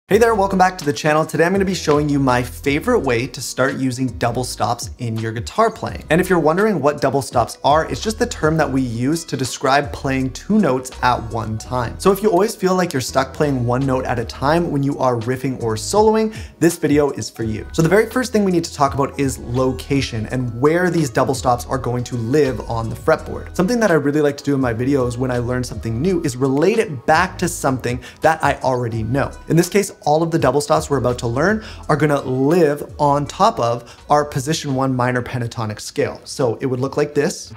Hey there, welcome back to the channel. Today I'm going to be showing you my favorite way to start using double stops in your guitar playing. And if you're wondering what double stops are, it's just the term that we use to describe playing two notes at one time. So if you always feel like you're stuck playing one note at a time when you are riffing or soloing, this video is for you. So the very first thing we need to talk about is location and where these double stops are going to live on the fretboard. Something that I really like to do in my videos when I learn something new is relate it back to something that I already know. In this case, all of the double stops we're about to learn are gonna live on top of our position 1 minor pentatonic scale. So it would look like this.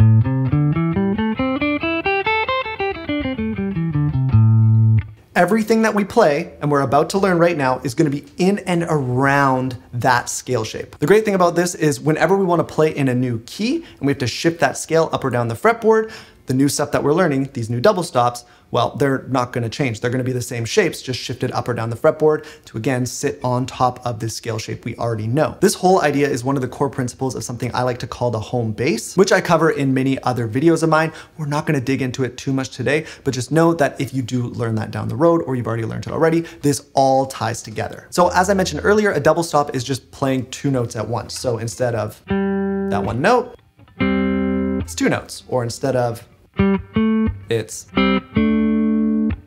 Everything that we play, and we're about to learn right now, is gonna be in and around that scale shape. The great thing about this is whenever we wanna play in a new key, and we have to shift that scale up or down the fretboard, the new stuff that we're learning, these new double stops, well, they're not gonna change. They're gonna be the same shapes, just shifted up or down the fretboard to again, sit on top of this scale shape we already know. This whole idea is one of the core principles of something I like to call the home bass, which I cover in many other videos of mine. We're not gonna dig into it too much today, but just know that if you do learn that down the road, or you've already learned it already, this all ties together. So as I mentioned earlier, a double stop is just playing two notes at once. So instead of that one note, it's two notes, or instead of it's.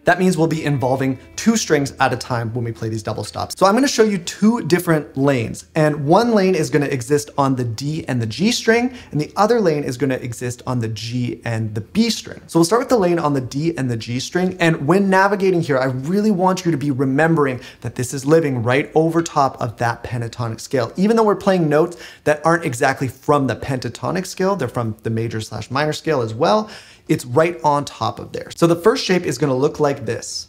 That means we'll be involving two strings at a time when we play these double stops. So I'm gonna show you two different lanes, and one lane is gonna exist on the D and the G string, and the other lane is gonna exist on the G and the B string. So we'll start with the lane on the D and the G string, and when navigating here, I really want you to be remembering that this is living right over top of that pentatonic scale. Even though we're playing notes that aren't exactly from the pentatonic scale, they're from the major/minor scale as well, it's right on top of there. So the first shape is gonna look like this.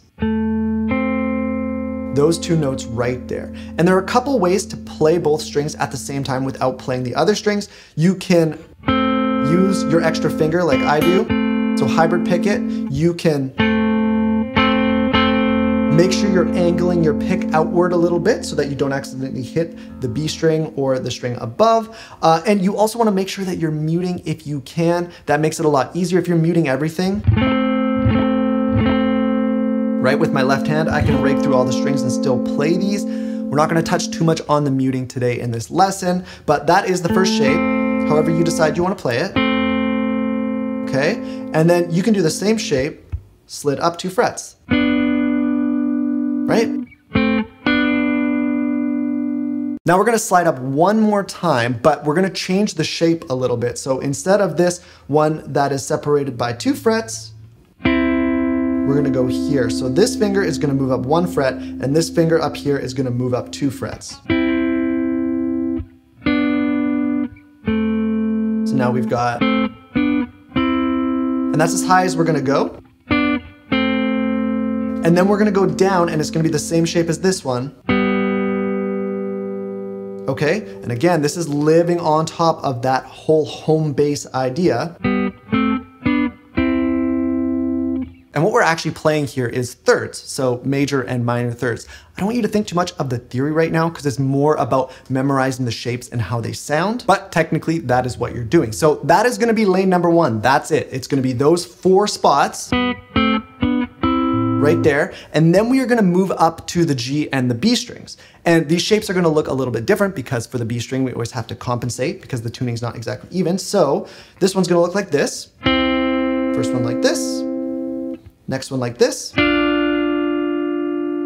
Those two notes right there. And there are a couple ways to play both strings at the same time without playing the other strings. You can use your extra finger like I do. So hybrid pick it. You can make sure you're angling your pick outward a little bit so that you don't accidentally hit the B string or the string above. And you also want to make sure that you're muting if you can. That makes it a lot easier if you're muting everything. Right, with my left hand, I can rake through all the strings and still play these. We're not going to touch too much on the muting today in this lesson, but that is the first shape, however you decide you want to play it. Okay, and then you can do the same shape, slid up 2 frets. Right? Now we're gonna slide up one more time, but we're gonna change the shape a little bit. So instead of this one that is separated by 2 frets, we're gonna go here. So this finger is gonna move up 1 fret, and this finger up here is gonna move up 2 frets. So now we've got, and that's as high as we're gonna go. And then we're gonna go down, and it's gonna be the same shape as this one. Okay, and again, this is living on top of that whole home bass idea. And what we're actually playing here is thirds, so major and minor thirds. I don't want you to think too much of the theory right now because it's more about memorizing the shapes and how they sound, but technically that is what you're doing. So that is gonna be lane number 1, that's it. It's gonna be those 4 spots right there, and then we are gonna move up to the G and the B strings. And these shapes are gonna look a little bit different because for the B string, we always have to compensate because the tuning's not exactly even. So this one's gonna look like this. First one like this. Next one like this.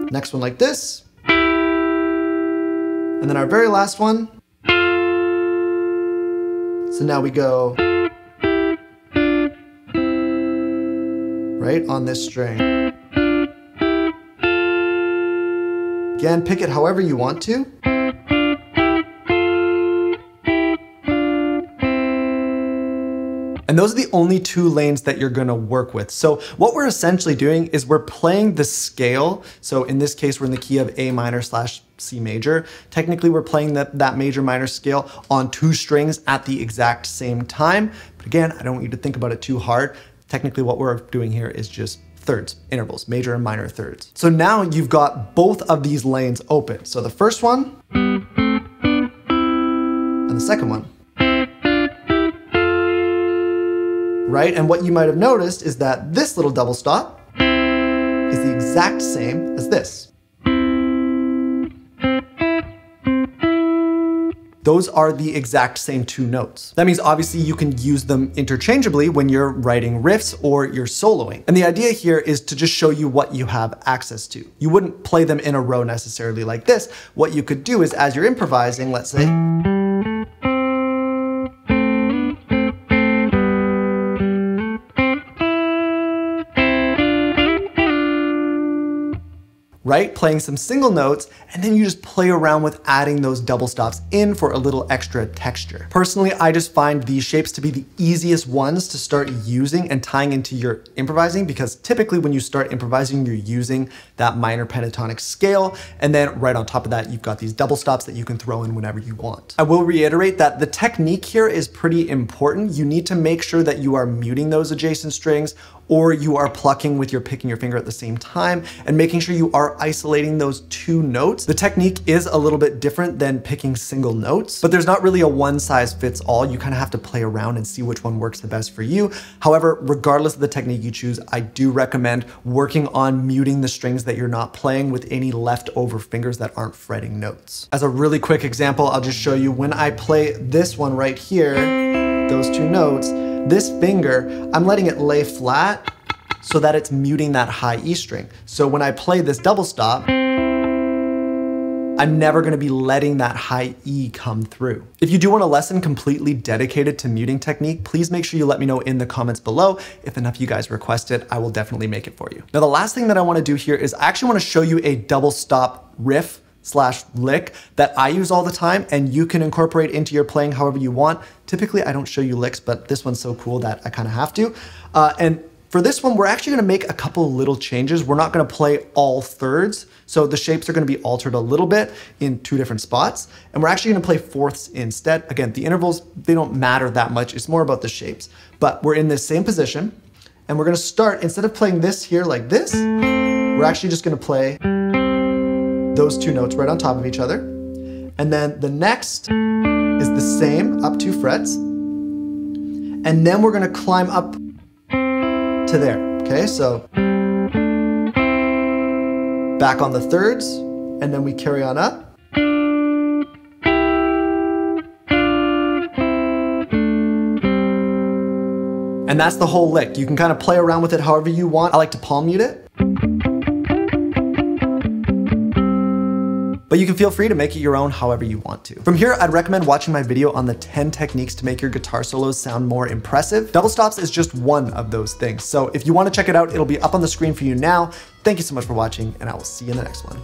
Next one like this. And then our very last one. So now we go right on this string. Again, pick it however you want to. And those are the only 2 lanes that you're gonna work with. So what we're essentially doing is we're playing the scale. So in this case, we're in the key of A minor/C major. Technically, we're playing that major minor scale on 2 strings at the exact same time. But again, I don't want you to think about it too hard. Technically, what we're doing here is just thirds, intervals, major and minor thirds. So now you've got both of these lanes open. So the first one and the second one. Right? And what you might have noticed is that this little double stop is the exact same as this. those are the exact same two notes. That means obviously you can use them interchangeably when you're writing riffs or you're soloing. And the idea here is to just show you what you have access to. You wouldn't play them in a row necessarily like this. What you could do is as you're improvising, let's say, right? Playing some single notes, and then you just play around with adding those double stops in for a little extra texture. Personally, I just find these shapes to be the easiest ones to start using and tying into your improvising, because typically when you start improvising, you're using that minor pentatonic scale, and then right on top of that, you've got these double stops that you can throw in whenever you want. I will reiterate that the technique here is pretty important. You need to make sure that you are muting those adjacent strings, or you are plucking with your pick and your finger at the same time, and making sure you are isolating those two notes. The technique is a little bit different than picking single notes, but there's not really a one size fits all. You kind of have to play around and see which one works the best for you. However, regardless of the technique you choose, I do recommend working on muting the strings that you're not playing with any leftover fingers that aren't fretting notes. As a really quick example, I'll just show you when I play this one right here, those two notes, this finger, I'm letting it lay flat so that it's muting that high E string. So when I play this double stop, I'm never gonna be letting that high E come through. If you do want a lesson completely dedicated to muting technique, please make sure you let me know in the comments below. If enough of you guys request it, I will definitely make it for you. Now, the last thing that I wanna do here is I actually wanna show you a double stop riff / lick that I use all the time, and you can incorporate into your playing however you want. Typically, I don't show you licks, but this one's so cool that I kind of have to. And for this one, we're actually gonna make a couple little changes. We're not gonna play all thirds, so the shapes are gonna be altered a little bit in two different spots, and we're actually gonna play fourths instead. Again, the intervals, they don't matter that much. It's more about the shapes. But we're in this same position, and we're gonna start, instead of playing this here like this, we're actually just gonna play those two notes right on top of each other. And then the next is the same, up 2 frets. And then we're gonna climb up to there, okay? So back on the thirds, and then we carry on up. And that's the whole lick. You can kind of play around with it however you want. I like to palm mute it. But you can feel free to make it your own however you want to. From here, I'd recommend watching my video on the 10 techniques to make your guitar solos sound more impressive. Double stops is just one of those things. So if you want to check it out, it'll be up on the screen for you now. Thank you so much for watching, and I will see you in the next one.